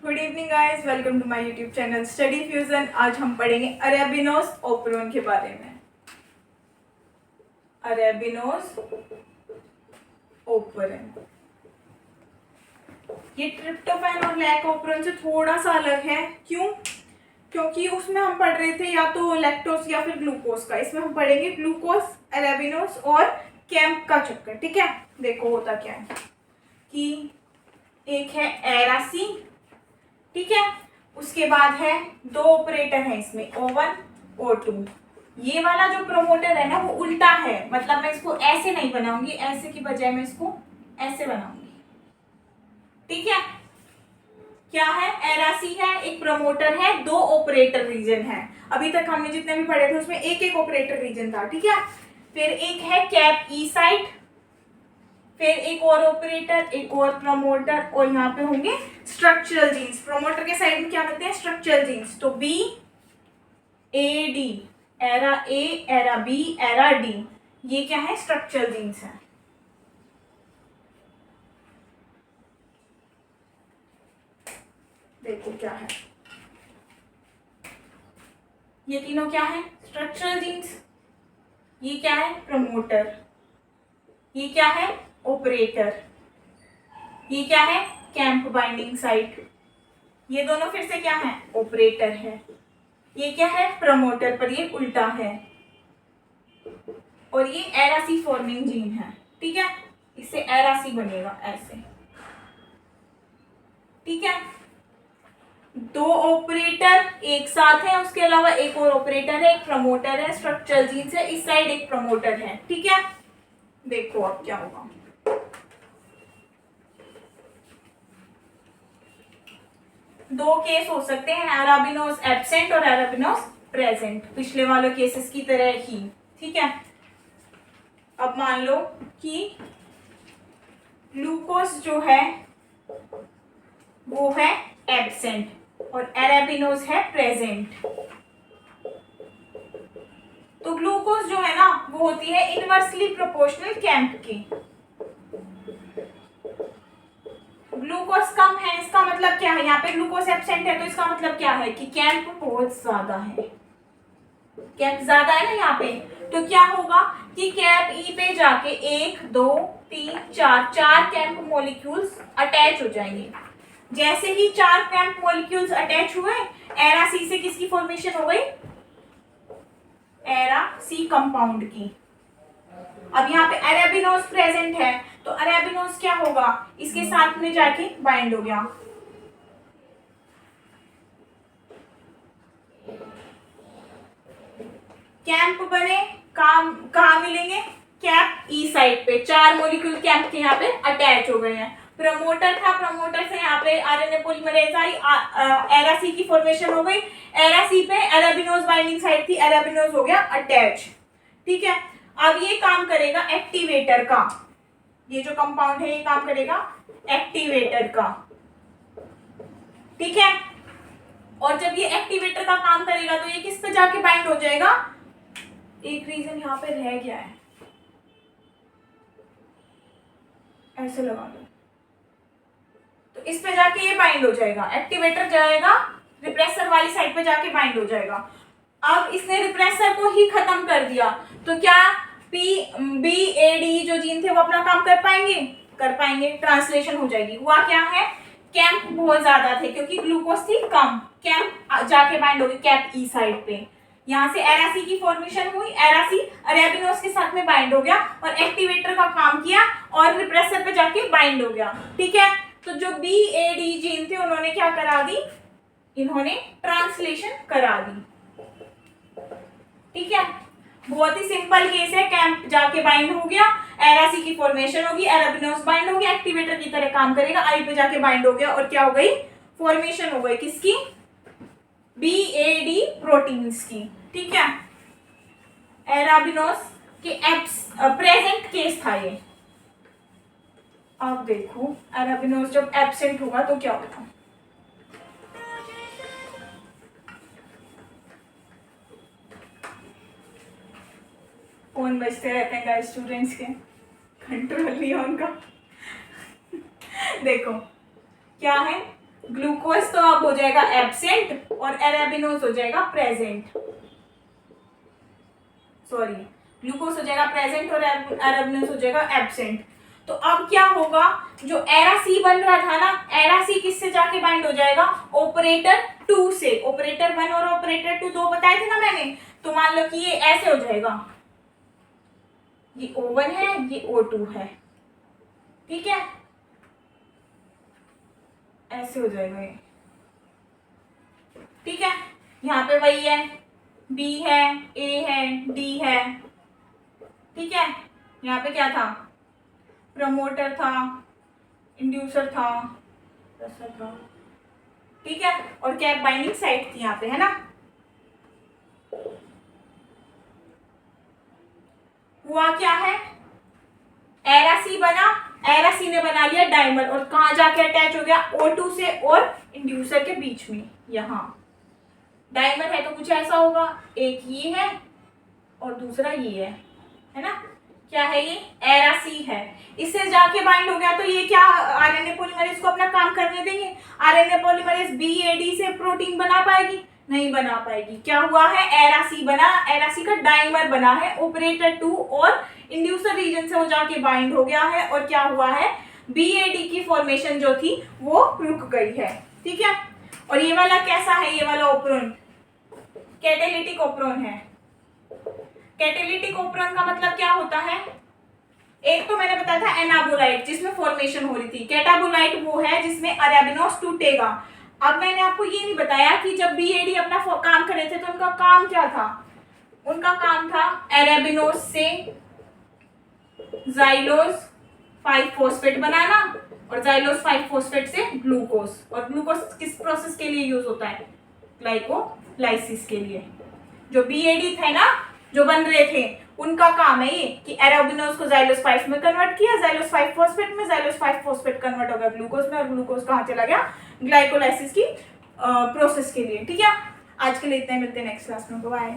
Good evening guys, welcome to my YouTube channel study fusion. आज हम पढ़ेंगे arabinose operon के बारे में। अरेबिनोस ओपेरोन ये ट्रिप्टोफैन और लैकोपेरोन से थोड़ा सा अलग है। क्यों? क्योंकि उसमें हम पढ़ रहे थे या तो लैक्टोज या फिर ग्लूकोज का। इसमें हम पढ़ेंगे ग्लूकोज, अरेबिनोस और कैंप का चक्कर। ठीक है, देखो होता क्या है कि एक है एरासी, ठीक है, उसके बाद है दो ऑपरेटर है इसमें O1 O2। ये वाला जो प्रमोटर है ना वो उल्टा है, मतलब मैं इसको ऐसे नहीं बनाऊंगी, ऐसे की बजाय मैं इसको ऐसे बनाऊंगी। ठीक है, क्या है? एरासी है, एक प्रमोटर है, दो ऑपरेटर रीजन है। अभी तक हमने जितने भी पढ़े थे उसमें एक एक ऑपरेटर रीजन था। ठीक है, फिर एक है कैप ई साइट, फिर एक और ऑपरेटर, एक और प्रमोटर, और यहाँ पे होंगे स्ट्रक्चरल जीन्स। प्रमोटर के साइड में क्या बनते हैं? Structural genes. तो B A D, ara A, ara B, ara D, ये क्या है? स्ट्रक्चरल जीन्स है। देखो क्या है, ये तीनों क्या है? Structural genes. ये क्या है? प्रमोटर। ये क्या है? ऑपरेटर। ये क्या है? Camp binding site. ये दोनों फिर से क्या है? ऑपरेटर है। ये क्या है? प्रमोटर, पर ये उल्टा है। और ये एरासी फॉर्मिंग जीन है। ठीक है, इससे एरासी बनेगा ऐसे। ठीक है, दो ऑपरेटर एक साथ है, उसके अलावा एक और ऑपरेटर है, एक प्रमोटर है, स्ट्रक्चरल जीन्स है, इस साइड एक प्रमोटर है। ठीक है, देखो अब क्या होगा। दो केस हो सकते हैं, अरेबिनोस एब्सेंट और अरेबिनोस प्रेजेंट, पिछले वाले केसेस की तरह ही। ठीक है, अब मान लो कि ग्लूकोज जो है वो है एब्सेंट और अरेबिनोस है प्रेजेंट। तो ग्लूकोज जो है ना वो होती है इनवर्सली प्रोपोर्शनल कैंप की। ग्लूकोज कम है, इसका मतलब क्या है? यहाँ पे ग्लूकोज एब्सेंट है तो इसका मतलब क्या है कि कैंप बहुत ज्यादा है। कैंप ज्यादा है ना यहाँ पे, तो क्या होगा कि कैप ई पे जाके 1 2 3 4 चार कैंप मॉलिक्यूल्स अटैच हो जाएंगे। जैसे ही चार कैंप मॉलिक्यूल्स अटैच हुए, एरा सी से किसकी फॉर्मेशन हो गई? एरा सी कंपाउंड की। अब यहाँ पे अरेबिनोस प्रेजेंट है तो अरेबिनोस क्या होगा? इसके साथ में जाके बाइंड हो गया। कैंप बने, कहाँ मिलेंगे? कैप ई साइड पे। चार मॉलिक्यूल कैंप के यहाँ पे अटैच हो गए हैं। प्रमोटर था, प्रमोटर से यहाँ पे आरएनए पॉलीमरेज आई, एरा सी की फॉर्मेशन हो गई। एरा सी पे अरेबिनोस बाइंडिंग साइड थी, अरेबिनोस हो गया अटैच। ठीक है, अब ये काम करेगा एक्टिवेटर का। ये जो कंपाउंड है ये काम करेगा एक्टिवेटर का। ठीक है, और जब ये एक्टिवेटर का काम करेगा तो ये किस पे जाके बाइंड हो जाएगा? एक रीजन यहाँ पे रह गया है, ऐसे लगा लो, तो इस पे जाके ये बाइंड हो जाएगा। एक्टिवेटर जाएगा रिप्रेसर वाली साइड पे जाके बाइंड हो जाएगा। अब इसने रिप्रेसर को ही खत्म कर दिया तो क्या पी बी ए डी जो जीन थे वो अपना काम कर पाएंगे? कर पाएंगे, ट्रांसलेशन हो जाएगी। हुआ क्या है? कैंप बहुत ज्यादा थे क्योंकि ग्लूकोज थी कम, कैंप जाके बाइंड हो गई कैप ई साइड पे। यहाँ से एरासी की फॉर्मेशन हुई, एरासी अरेबिनोस के साथ में बाइंड हो गया और एक्टिवेटर का काम किया और रिप्रेसर पे जाके बाइंड हो गया। ठीक है, तो जो बी ए डी जीन थे उन्होंने क्या करा दी? इन्होंने ट्रांसलेशन करा दी। ठीक है, बहुत ही सिंपल केस है। कैंप जाके बाइंड हो गया, एरासी की फॉर्मेशन होगी, अरेबिनोस बाइंड हो गया, एक्टिवेटर की तरह काम करेगा, आई पे जाके बाइंड हो गया और क्या हो गई? फॉर्मेशन हो गई किसकी? बी ए डी प्रोटीन्स की। ठीक है, अरेबिनोस के प्रेजेंट केस था ये। अब देखो अरेबिनोस जब एब्सेंट होगा तो क्या होगा? फोन बजते रहते हैं गाइस, स्टूडेंट्स के, कंट्रोल नहीं है उनका। देखो क्या है, ग्लूकोज तो अब हो जाएगा एब्सेंट और अरेबिनोज हो जाएगा प्रेजेंट। सॉरी, ग्लूकोज हो जाएगा प्रेजेंट और अरेबिनोज हो जाएगा एब्सेंट। तो अब क्या होगा, जो एरा सी बन रहा था ना, एरा सी किससे जाके बाइंड हो जाएगा, ऑपरेटर 2 से। ऑपरेटर 1 और ऑपरेटर 2 दो बताए थे ना मैंने। तो मान लो कि ये ऐसे हो जाएगा, ये O1 है, ये O2 है, ठीक है, ऐसे हो जाएगा ये, ठीक है। यहाँ पे वही है, बी है, ए है, डी है, ठीक है। यहाँ पे क्या था, प्रमोटर था, इंड्यूसर था, ऐसा था, ठीक है। और कैप बाइंडिंग साइट थी यहाँ पे, है ना। हुआ क्या है, एरा सी बना, एरा सी ने बना लिया डायमर, और कहाँ जाके अटैच हो गया, O2 से और इंड्यूसर के बीच में। यहाँ डायमर है तो कुछ ऐसा होगा, एक ये है और दूसरा ये है ना। क्या है ये, एरा सी है, इससे जाके बाइंड हो गया। तो ये क्या, आरएनए पॉलीमरेज को अपना काम करने देंगे। आरएनए पॉलीमरेज बीएडी से प्रोटीन बना पाएगी, नहीं बना पाएगी। क्या हुआ है, एरा सी बना, एरा सी का डाइमर बना है, ऑपरेटर 2 और इंड्यूसर रीजन से वो जाके बाइंड हो गया है, और क्या हुआ है, बीएडी की फॉर्मेशन जो थी वो रुक गई है, ठीक है। और ये वाला कैसा है, ये वाला ओप्रोन कैटेलिटिक ओप्रोन है। कैटेलिटिक ओप्रोन का मतलब क्या होता है, एक तो मैंने बताया था एनाबोलाइट जिसमें फॉर्मेशन हो रही थी, कैटाबोलाइट वो है जिसमें अरेबिनोस टूटेगा। अब मैंने आपको ये नहीं बताया कि जब बीएडी अपना काम कर रहे थे तो उनका काम क्या था, उनका काम था अरेबिनोस से जाइलोज 5 फॉस्फेट बनाना, और जाइलोज 5 फॉस्फेट से ग्लूकोज। और ग्लूकोज किस प्रोसेस के लिए यूज होता है, ग्लाइकोलाइसिस के लिए। जो बीएडी थे ना जो बन रहे थे, उनका काम है ये कि अरेबिनोज को जाइलोज 5 में कन्वर्ट किया, जाइलोज 5 फॉस्फेट में, जाइलोज 5 फॉस्फेट कन्वर्ट हो गया ग्लूकोज में, और ग्लूकोज कहाँ चला गया, ग्लाइकोलाइसिस की प्रोसेस के लिए, ठीक है। आज के लिए इतना ही, मिलते हैं नेक्स्ट क्लास में, बाय।